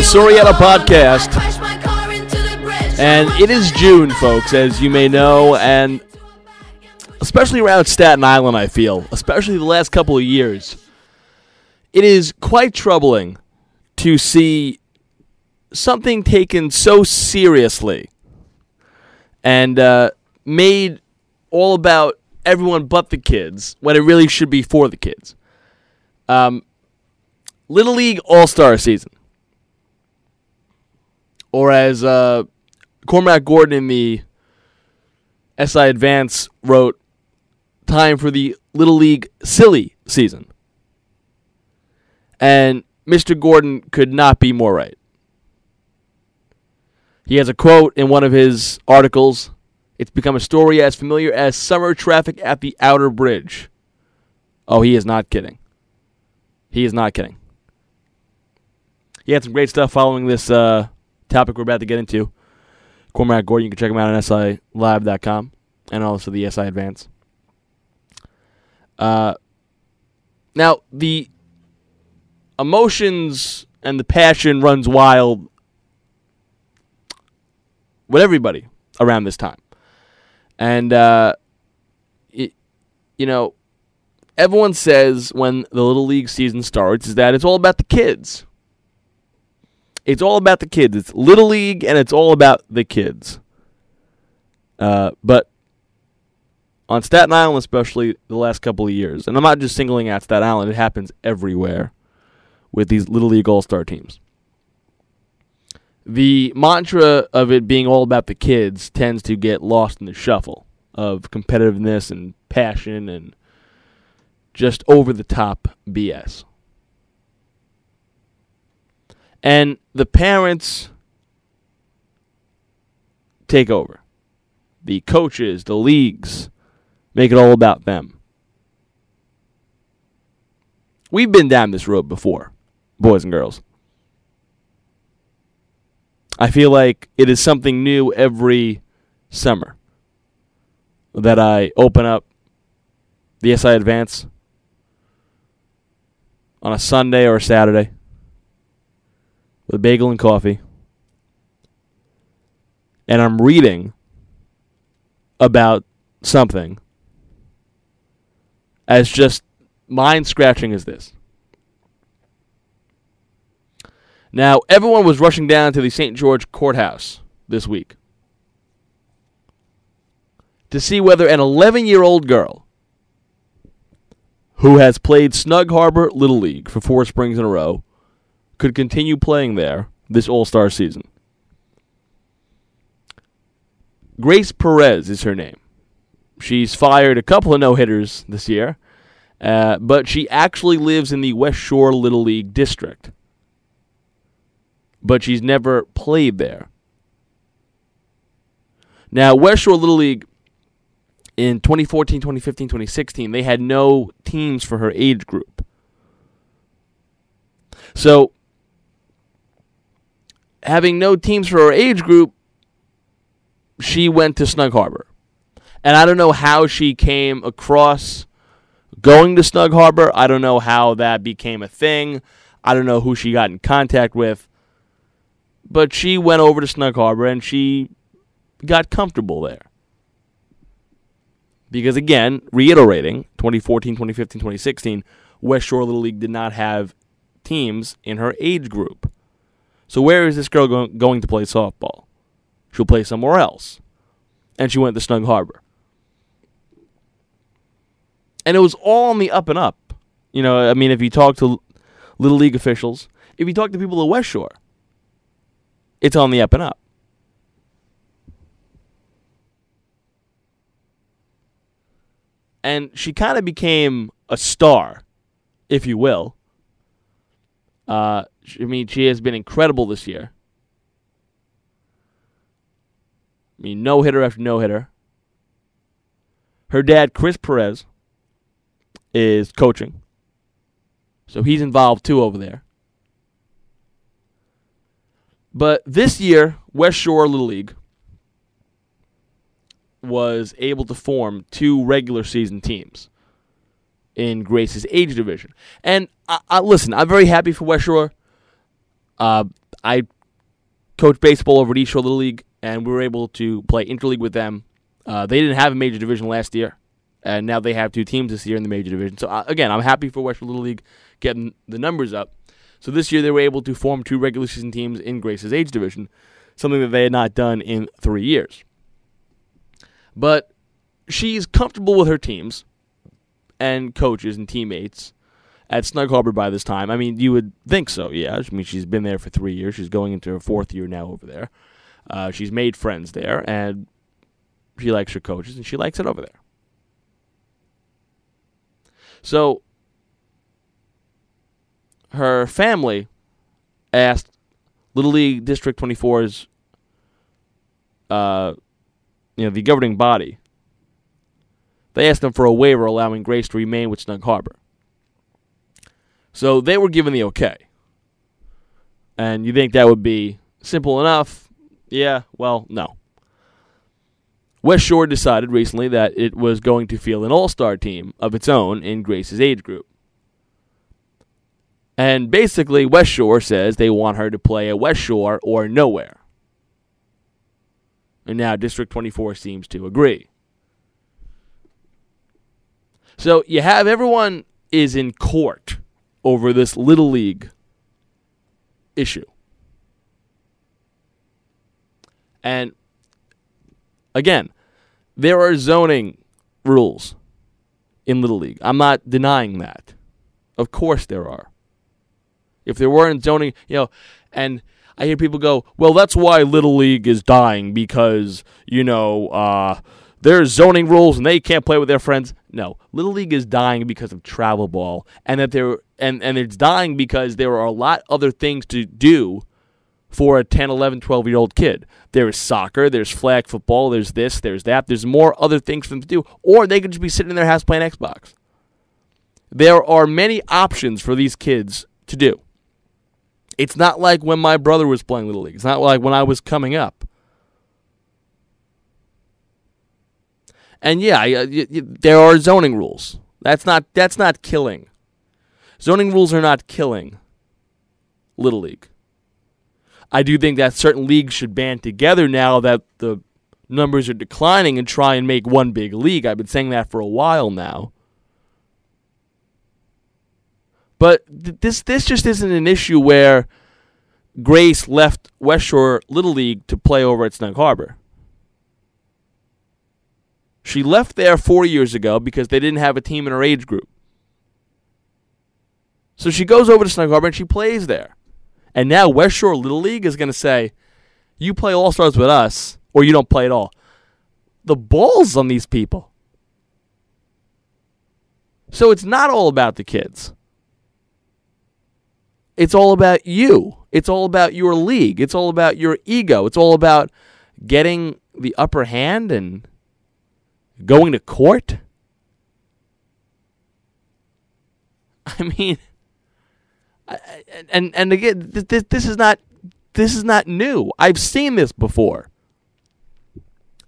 the Soriano Podcast. And it is June, folks, as you may know, and especially around Staten Island, I feel, especially the last couple of years, it is quite troubling to see something taken so seriously and made all about everyone but the kids when it really should be for the kids. Little League All-Star season. Or as Cormac Gordon in the SI Advance wrote, time for the Little League Silly season. And Mr. Gordon could not be more right. He has a quote in one of his articles. It's become a story as familiar as summer traffic at the Outer Bridge. Oh, he is not kidding. He is not kidding. He had some great stuff following this topic we're about to get into. Cormac Gordon, you can check him out on SILive.com and also the SI Advance. Now, the emotions and the passion runs wild with everybody around this time. And, everyone says when the Little League season starts is that it's all about the kids. It's all about the kids. It's Little League, and it's all about the kids. But on Staten Island, especially the last couple of years, and I'm not just singling out Staten Island, it happens everywhere with these Little League All-Star teams. The mantra of it being all about the kids tends to get lost in the shuffle of competitiveness and passion and just over-the-top BS. And the parents take over. The coaches, the leagues, make it all about them. We've been down this road before, boys and girls. I feel like it is something new every summer that I open up the SI Advance on a Sunday or a Saturday with a bagel and coffee, and I'm reading about something as just mind-scratching as this. Now, everyone was rushing down to the St. George Courthouse this week to see whether an 11-year-old girl who has played Snug Harbor Little League for 4 springs in a row could continue playing there this All-Star season. Grace Perez is her name. She's fired a couple of no-hitters this year, but she actually lives in the West Shore Little League district. But she's never played there. Now, West Shore Little League in 2014, 2015, 2016, they had no teams for her age group. So, having no teams for her age group, she went to Snug Harbor. And I don't know how she came across going to Snug Harbor. I don't know how that became a thing. I don't know who she got in contact with. But she went over to Snug Harbor and she got comfortable there. Because again, reiterating, 2014, 2015, 2016, West Shore Little League did not have teams in her age group. So where is this girl going to play softball? She'll play somewhere else. And she went to Snug Harbor. And it was all on the up and up. You know, I mean, if you talk to Little League officials, if you talk to people at West Shore, it's on the up and up. And she kind of became a star, if you will. I mean, she has been incredible this year. I mean, no-hitter after no-hitter. Her dad, Chris Perez, is coaching. So he's involved, too, over there. But this year, West Shore Little League was able to form 2 regular season teams in Grace's age division. And listen, I'm very happy for West Shore. I coached baseball over at East Shore Little League, and we were able to play interleague with them. They didn't have a major division last year, and now they have 2 teams this year in the major division. So, again, I'm happy for West Shore Little League getting the numbers up. So this year they were able to form 2 regular season teams in Grace's age division, something that they had not done in 3 years. But she's comfortable with her teams and coaches and teammates at Snug Harbor by this time. I mean, you would think so, yeah. I mean, she's been there for 3 years. She's going into her 4th year now over there. She's made friends there, and she likes her coaches, and she likes it over there. So her family asked Little League District 24's, the governing body. They asked them for a waiver allowing Grace to remain with Snug Harbor. So they were given the okay. And you think that would be simple enough? Yeah, well, no. West Shore decided recently that it was going to field an all-star team of its own in Grace's age group. And basically, West Shore says they want her to play at West Shore or nowhere. And now District 24 seems to agree. So you have everyone is in court over this Little League issue. And again, there are zoning rules in Little League. I'm not denying that. Of course there are. If there weren't zoning, and I hear people go, well, that's why Little League is dying because, there's zoning rules and they can't play with their friends. No, Little League is dying because of travel ball, and and it's dying because there are a lot other things to do for a 10, 11, 12-year-old kid. There's soccer, there's flag football, there's this, there's that. There's more other things for them to do, or they could just be sitting in their house playing Xbox. There are many options for these kids to do. It's not like when my brother was playing Little League. It's not like when I was coming up. And yeah, there are zoning rules. That's not killing. Zoning rules are not killing Little League. I do think that certain leagues should band together now that the numbers are declining and try and make one big league. I've been saying that for a while now. But this just isn't an issue where Grace left West Shore Little League to play over at Snug Harbor. She left there 4 years ago because they didn't have a team in her age group. So she goes over to Snug Harbor and she plays there. And now West Shore Little League is going to say, you play All-Stars with us or you don't play at all. The balls on these people. So it's not all about the kids. It's all about you. It's all about your league. It's all about your ego. It's all about getting the upper hand and going to court. I mean, and again, this is not new. I've seen this before,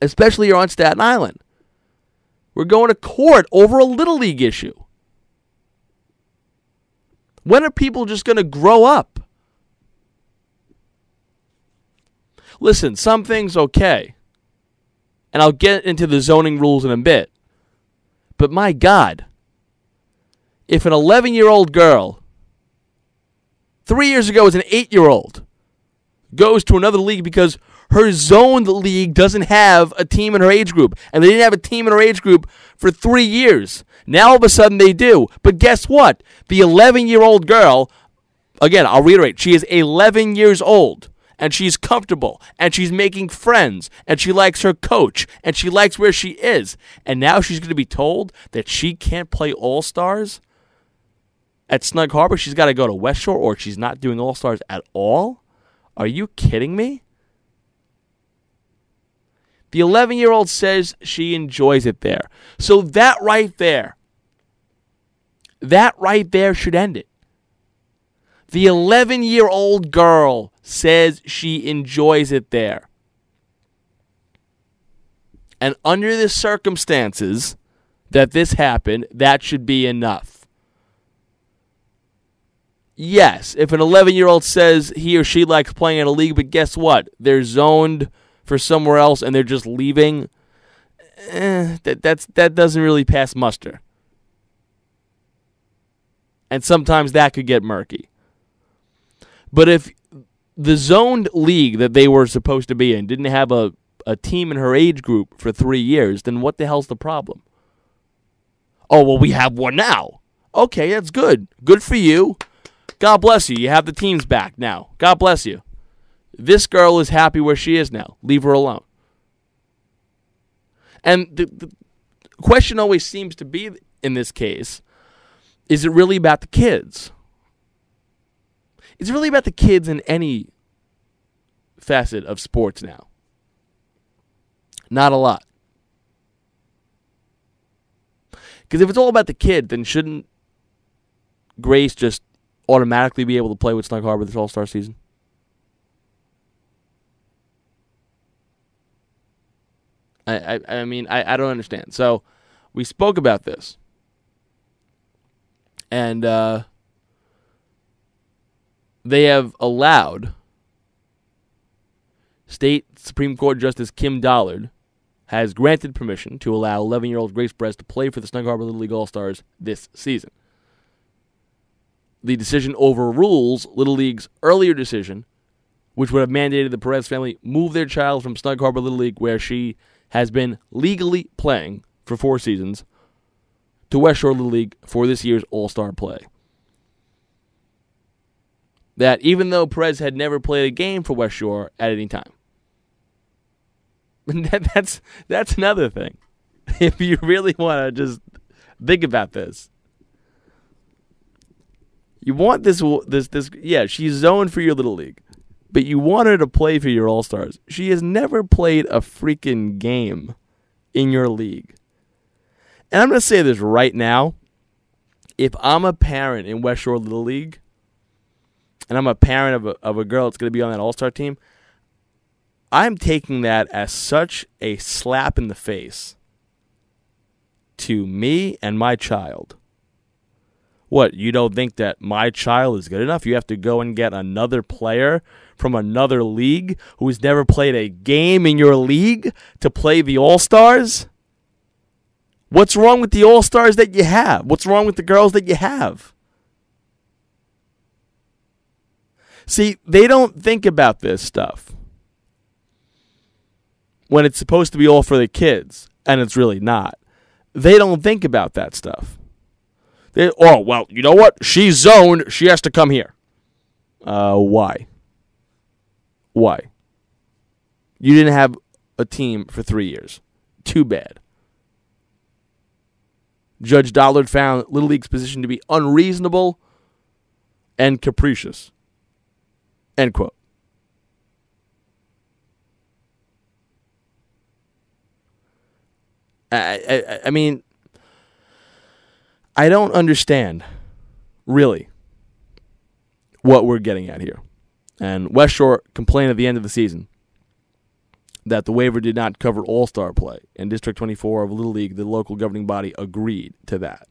especially here on Staten Island. We're going to court over a Little League issue. When are people just going to grow up? Listen, some things okay. And I'll get into the zoning rules in a bit. But my God, if an 11-year-old girl, 3 years ago was an 8-year-old, goes to another league because her zoned league doesn't have a team in her age group, and they didn't have a team in her age group for 3 years. Now all of a sudden they do. But guess what? The 11-year-old girl, again, I'll reiterate, she is 11 years old, and she's comfortable, and she's making friends, and she likes her coach, and she likes where she is. And now she's going to be told that she can't play All-Stars at Snug Harbor. She's got to go to West Shore, or she's not doing All-Stars at all? Are you kidding me? The 11-year-old says she enjoys it there. So that right there should end it. The 11-year-old girl says she enjoys it there. And under the circumstances that this happened, that should be enough. Yes, if an 11-year-old says he or she likes playing in a league, but guess what? They're zoned for somewhere else and they're just leaving, that doesn't really pass muster. And sometimes that could get murky. But if the zoned league that they were supposed to be in didn't have a team in her age group for 3 years, then what the hell's the problem? Oh, well, we have one now. Okay, that's good. Good for you. God bless you. You have the teams back now. God bless you. This girl is happy where she is now. Leave her alone. And the question always seems to be, in this case, is it really about the kids? Is it really about the kids in any facet of sports now? Not a lot. Because if it's all about the kid, then shouldn't Grace just automatically be able to play with Snug Harbor this All-Star season? I mean, I don't understand. So we spoke about this. And they have allowed State Supreme Court Justice Kim Dollard has granted permission to allow 11-year-old Grace Perez to play for the Snug Harbor Little League All-Stars this season. The decision overrules Little League's earlier decision, which would have mandated the Perez family move their child from Snug Harbor Little League, where she has been legally playing for 4 seasons, to West Shore Little League for this year's All-Star play. That even though Perez had never played a game for West Shore at any time. That's another thing. If you really want to just think about this. You want this, yeah, she's zoned for your Little League, but you want her to play for your All-Stars. She has never played a freaking game in your league. And I'm going to say this right now. If I'm a parent in West Shore Little League, and I'm a parent of a girl that's going to be on that All-Star team, I'm taking that as such a slap in the face to me and my child. What, you don't think that my child is good enough? You have to go and get another player from another league who has never played a game in your league to play the All-Stars? What's wrong with the All-Stars that you have? What's wrong with the girls that you have? See, they don't think about this stuff when it's supposed to be all for the kids, and it's really not. They don't think about that stuff. Oh, well, you know what? She's zoned. She has to come here. Why? Why? You didn't have a team for 3 years. Too bad. Judge Dollard found Little League's position to be unreasonable and capricious. End quote. I mean, I don't understand, really, what we're getting at here. And West Shore complained at the end of the season that the waiver did not cover All-Star play. And District 24 of Little League, the local governing body, agreed to that.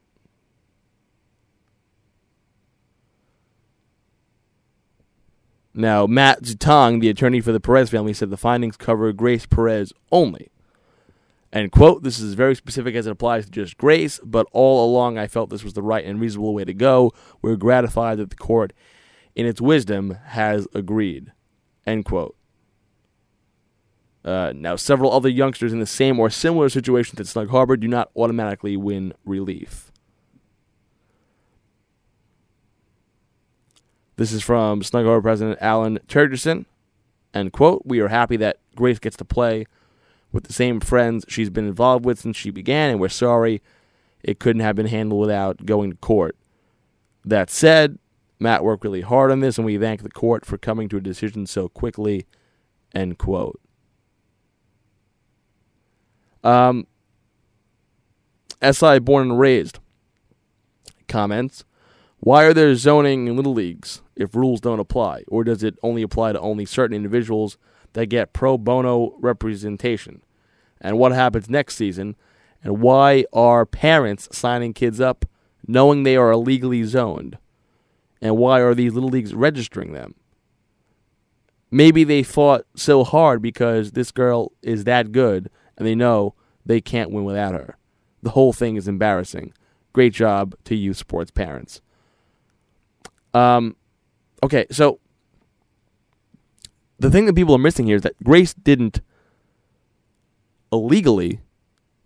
Now, Matt Zutong, the attorney for the Perez family, said the findings cover Grace Perez only. And, quote, this is very specific as it applies to just Grace, but all along I felt this was the right and reasonable way to go. We're gratified that the court, in its wisdom, has agreed. End quote. Now, several other youngsters in the same or similar situations at Snug Harbor do not automatically win relief. This is from Snug Harbor President Alan Turgerson. End quote. We are happy that Grace gets to play with the same friends she's been involved with since she began, and we're sorry it couldn't have been handled without going to court. That said, Matt worked really hard on this, and we thank the court for coming to a decision so quickly. End quote. SI born and raised comments, why are there zoning in little leagues if rules don't apply? Or does it only apply to only certain individuals that get pro bono representation? And what happens next season? And why are parents signing kids up knowing they are illegally zoned? And why are these little leagues registering them? Maybe they fought so hard because this girl is that good and they know they can't win without her. The whole thing is embarrassing. Great job to youth sports parents. Okay, so the thing that people are missing here is that Grace didn't illegally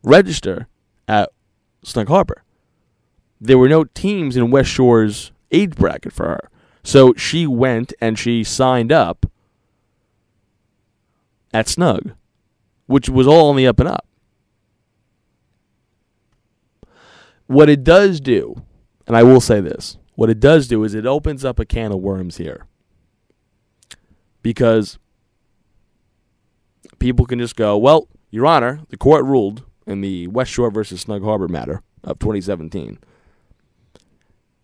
register at Snug Harbor. There were no teams in West Shore's age bracket for her. So she went and she signed up at Snug, which was all on the up and up. What it does do, and I will say this, what it does do is it opens up a can of worms here. Because people can just go, well, Your Honor, the court ruled in the West Shore versus Snug Harbor matter of 2017.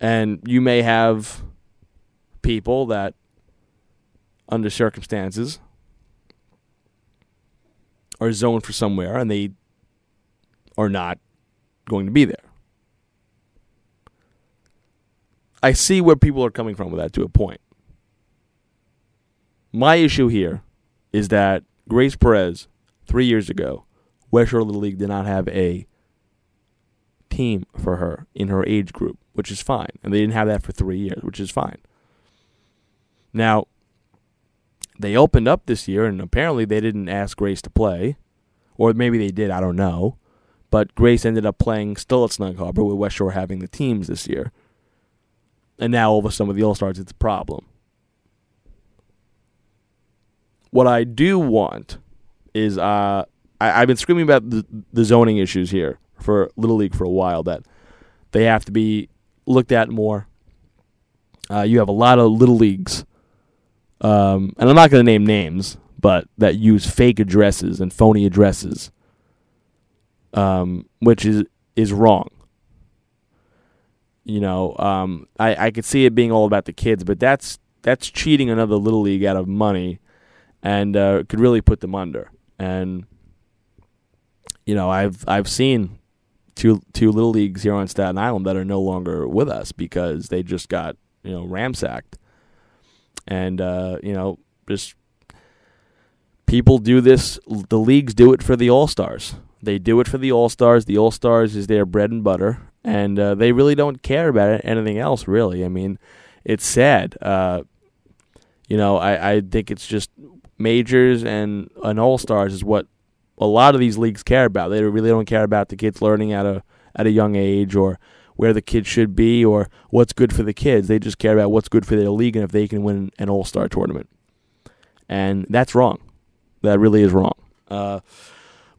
And you may have people that, under circumstances, are zoned for somewhere and they are not going to be there. I see where people are coming from with that to a point. My issue here is that Grace Perez, 3 years ago, West Shore Little League did not have a team for her in her age group, which is fine. And they didn't have that for 3 years, which is fine. Now, they opened up this year, and apparently they didn't ask Grace to play. Or maybe they did, I don't know. But Grace ended up playing still at Snug Harbor with West Shore having the teams this year. And now all of a sudden with the AllStars, it's a problem. What I do want is, I've been screaming about the zoning issues here for Little League for a while, that they have to be looked at more. You have a lot of Little Leagues, and I'm not going to name names, but that use fake addresses and phony addresses, which is wrong. You know, I could see it being all about the kids, but that's cheating another Little League out of money, and could really put them under. And you know, I've seen two Little Leagues here on Staten Island that are no longer with us because they just got, you know, ramsacked. And you know, just people do this. The leagues do it for the AllStars. They do it for the AllStars. The AllStars is their bread and butter, and they really don't care about anything else, really. I mean, it's sad. You know, I think it's just majors and an AllStars is what a lot of these leagues care about. They really don't care about the kids learning at a young age, or where the kids should be, or what's good for the kids. They just care about what's good for their league and if they can win an All-Star tournament. And that's wrong. That really is wrong.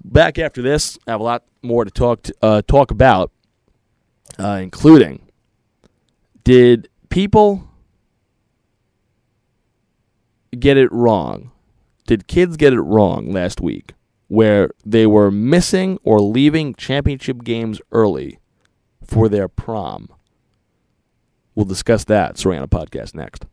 Back after this, I have a lot more to talk about, including, did people get it wrong? Did kids get it wrong last week where they were missing or leaving championship games early for their prom? We'll discuss that. Sorry, on a podcast next.